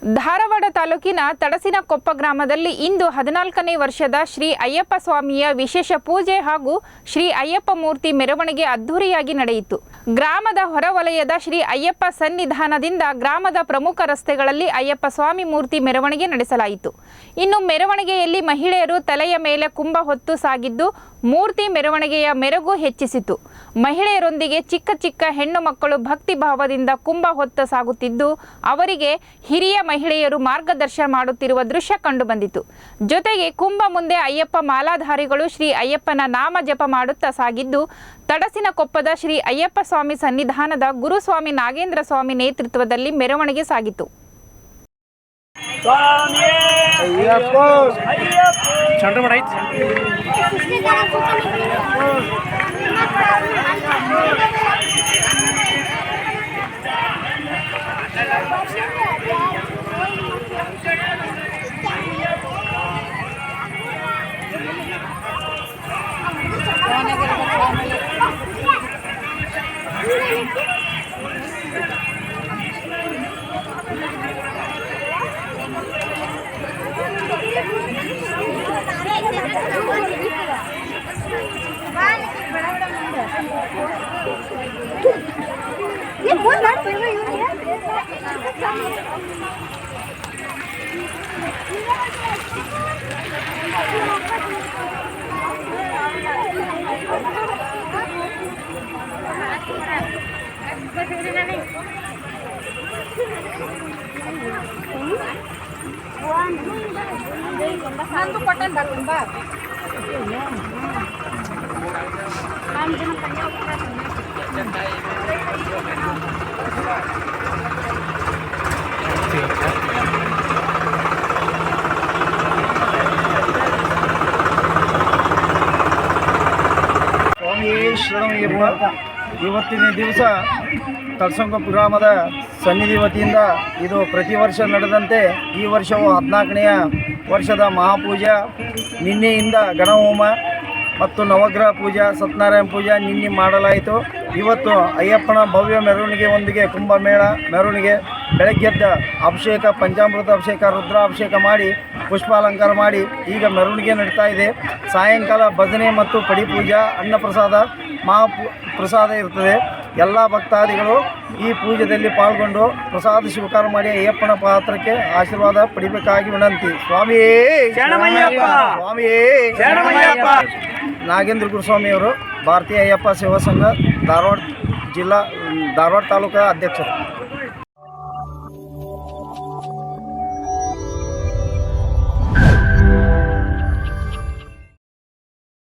ಧಾರವಾಡ ತಾಲೂಕಿನ ತಡಸಿನಕೊಪ್ಪ ಗ್ರಾಮದಲ್ಲಿ ಇಂದು 14ನೇ ವರ್ಷದ ಶ್ರೀ ಅಯ್ಯಪ್ಪ ಸ್ವಾಮಿಯ ವಿಶೇಷ ಪೂಜೆ ಹಾಗೂ ಶ್ರೀ ಅಯ್ಯಪ್ಪ ಮೂರ್ತಿ ಮೆರವಣಿಗೆ ಅದ್ಧೂರಿಯಾಗಿ ನಡೆಯಿತು. ಗ್ರಾಮದ ಹೊರವಲಯದ ಶ್ರೀ ಅಯ್ಯಪ್ಪ ಸನ್ನಿಧಾನದಿಂದ ಗ್ರಾಮದ ಪ್ರಮುಖ ರಸ್ತೆಗಳಲ್ಲಿ ಅಯ್ಯಪ್ಪ ಸ್ವಾಮಿ ಮೂರ್ತಿ ಮೆರವಣಿಗೆ ನಡೆಸಲಾಯಿತು. ಇನ್ನು ಮೆರವಣಿಗೆಯಲ್ಲಿ ಮಹಿಳೆಯರು ತಲೆಯ ಮೇಲೆ ಕುಂಭ ಹೊತ್ತು ಸಾಗಿದ್ದು ಮೂರ್ತಿ ಮೆರವಣಿಗೆಯ ಮೆರುಗು ಹೆಚ್ಚಿಸಿತು. ಮಹಿಳೆಯರೊಂದಿಗೆ ಚಿಕ್ಕ ಚಿಕ್ಕ ಹೆಣ್ಣು ಮಕ್ಕಳು ಭಕ್ತಿ ಭಾವದಿಂದ ಕುಂಭ ಹೊತ್ತು ಸಾಗುತ್ತಿದ್ದು ಅವರಿಗೆ ಹಿರಿಯ ಮಹಿಳೆಯರು ಮಾರ್ಗದರ್ಶನ ಮಾಡುತ್ತಿರುವ ದೃಶ್ಯ ಕಂಡುಬಂದಿತು. ಜೊತೆಗೆ ಕುಂಭ ಮುಂದೆ ಅಯ್ಯಪ್ಪ ಮಾಲಾಧಾರಿಗಳು ಶ್ರೀ ಅಯ್ಯಪ್ಪನ ನಾಮ ಜಪ ಮಾಡುತ್ತಾ ಸಾಗಿದ್ದು ತಡಸಿನಕೊಪ್ಪದ ಶ್ರೀ ಅಯ್ಯಪ್ಪ ಸ್ವಾಮಿ ಸನ್ನಿಧಾನದ ಗುರುಸ್ವಾಮಿ ನಾಗೇಂದ್ರ ಸ್ವಾಮಿ ನೇತೃತ್ವದಲ್ಲಿ ಮೆರವಣಿಗೆ ಸಾಗಿತು. ನಂದು ಕೊಟ್ಟಂತ ತುಂಬಾ ಸ್ವಾಮಿ ಶರಣಯ್ಯಪ್ಪ. ಇವತ್ತಿನ ದಿವಸ ತಡಸಿನಕೊಪ್ಪ ಗ್ರಾಮದ ಸನ್ನಿಧಿ ವತಿಯಿಂದ ಇದು ಪ್ರತಿ ವರ್ಷ ನಡೆದಂತೆ ಈ ವರ್ಷವು 14ನೇ ವರ್ಷದ ಮಹಾಪೂಜಾ. ನಿನ್ನೆಯಿಂದ ಗಣಹೋಮ ಮತ್ತು ನವಗ್ರಹ ಪೂಜಾ, ಸತ್ಯನಾರಾಯಣ ಪೂಜಾ ನಿನ್ನೆ ಮಾಡಲಾಯಿತು. ಇವತ್ತು ಅಯ್ಯಪ್ಪನ ಭವ್ಯ ಮೆರವಣಿಗೆಯೊಂದಿಗೆ ಕುಂಭಮೇಳ ಮೆರವಣಿಗೆ ಬೆಳಗ್ಗೆದ್ದ ಅಭಿಷೇಕ, ಪಂಚಾಮೃತ ಅಭಿಷೇಕ, ರುದ್ರಾಭಿಷೇಕ ಮಾಡಿ ಪುಷ್ಪಾಲಂಕಾರ ಮಾಡಿ ಈಗ ಮೆರವಣಿಗೆ ನಡೀತಾ ಇದೆ. ಸಾಯಂಕಾಲ ಭಜನೆ ಮತ್ತು ಪಡಿಪೂಜಾ, ಅನ್ನಪ್ರಸಾದ, ಪ್ರಸಾದ ಇರ್ತದೆ. ಎಲ್ಲ ಭಕ್ತಾದಿಗಳು ಈ ಪೂಜೆಯಲ್ಲಿ ಪಾಲ್ಗೊಂಡು ಪ್ರಸಾದ ಸ್ವೀಕಾರ ಮಾಡಿ ಅಯ್ಯಪ್ಪನ ಪಾತ್ರಕ್ಕೆ ಆಶೀರ್ವಾದ ಪಡಿಬೇಕಾಗಿ ವಿನಂತಿ. ಸ್ವಾಮಿಯೇ ಸ್ವಾಮಿಯೇ ನಾಗೇಂದ್ರ ಗುರುಸ್ವಾಮಿಯವರು ಭಾರತೀಯ ಅಯ್ಯಪ್ಪ ಸೇವಾ ಸಂಘ ಧಾರವಾಡ ಜಿಲ್ಲಾ ಧಾರವಾಡ ತಾಲೂಕಾ ಅಧ್ಯಕ್ಷರು.